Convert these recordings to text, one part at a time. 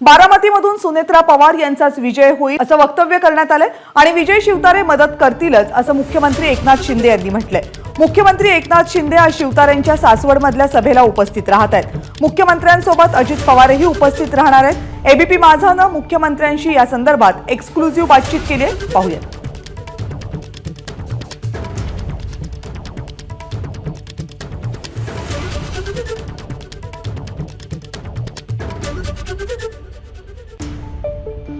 बारामतीमधून सुनेत्रा पवार यांचाच विजय होईल असं वक्तव्य करण्यात आले आणि विजय शिवतारे मदत करतीलच असं मुख्यमंत्री एकनाथ शिंदे यांनी म्हटलंय। मुख्यमंत्री एकनाथ शिंदे आज शिवतारेंच्या सासवडमधल्या सभेला उपस्थित राहत आहेत। मुख्यमंत्र्यांसोबत अजित पवारही उपस्थित राहणार आहेत। एबीपी माझानं मुख्यमंत्र्यांशी या संदर्भात एक्सक्लुझिव्ह बातचीत केली आहे, पाहूया।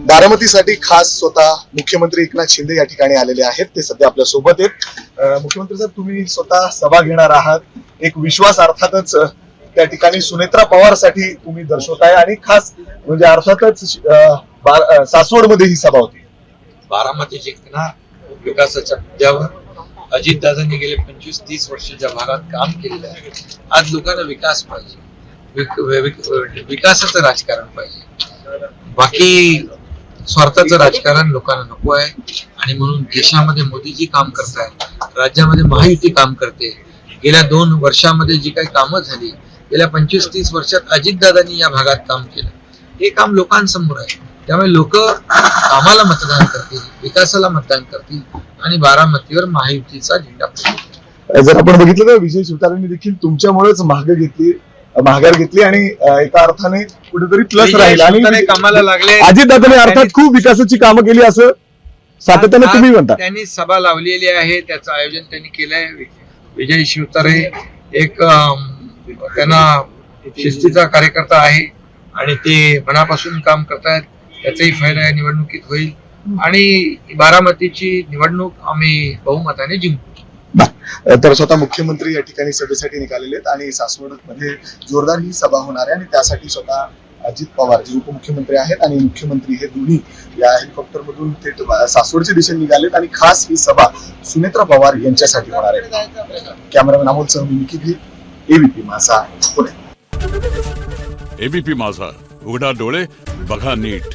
बारामतीसाठी खास स्वतः मुख्यमंत्री एकनाथ शिंदे या ठिकाणी आलेले आहेत। ते सध्या आपल्या सोबत आहेत। मुख्यमंत्री साहेब, तुम्ही स्वतः सभा घेणार आहात, एक विश्वास अर्थातच त्या ठिकाणी सुनेत्रा पवार साठी तुम्ही दर्शवताय आणि खास म्हणजे अर्थातच सासवडमध्ये ही सभा होती। बारामती जिंकणार विकासाच्या मुद्द्यावर अजितदादांनी गेले 25-30 वर्ष ज्या भागात काम केलेलं आहे, आज लोकांना विकास पाहिजे, विकासाचं राजकारण पाहिजे, बाकी स्वार्थाचं राजकारण लोकांना नको आहे। आणि म्हणून देशामध्ये मोदीजी काम करतायत, राज्यामध्ये महायुती काम करते। गेल्या 2 वर्षामध्ये जी काही कामं झाली, गेल्या 25-30 वर्षात अजितदादांनी या भागात काम केलं, हे काम लोकांसमोर आहे। त्यामुळे लोक कामाला मतदान करतील, विकासाला मतदान करतील आणि बारामतीवर महायुतीचा झेंडा फडकवतील। जर आपण बघितलं तर विजय शिवतारेंनी देखील तुमच्यामुळेच माघार घेतली आणि एका अर्थाने कुठेतरी प्लस राहील आणि कामाला लागले। अजितदादांनी अर्थात खूप विकासाची कामं केली असं सातत्याने तुम्ही म्हणता। त्यांनी सभा लावलेली आहे, त्याचं आयोजन त्यांनी केलंय। विजय शिवतारे एक त्यांना शिस्तीचा कार्यकर्ता आहे आणि ते मनापासून काम करतायत, त्याचाही फायदा या निवडणुकीत होईल आणि बारामतीची निवडणूक आम्ही बहुमताने जिंकू। तर स्वतः मुख्यमंत्री या ठिकाणी सभेसाठी निघालेले आहेत आणि सासवडमध्ये जोरदार ही सभा होणार आहे आणि त्यासाठी स्वतः अजित पवार जे उपमुख्यमंत्री आहेत आणि मुख्यमंत्री हे दोन्ही या हेलिकॉप्टर मधून थेट सासवडच्या दिशेने निघालेत आणि खास ही सभा सुनेत्रा पवार यांच्यासाठी होणार आहे। कॅमेरामॅन अमोल सह मी निखिल, एबीपी माझा, पुणे। एबीपी माझा, उघडा डोळे बघा नीट।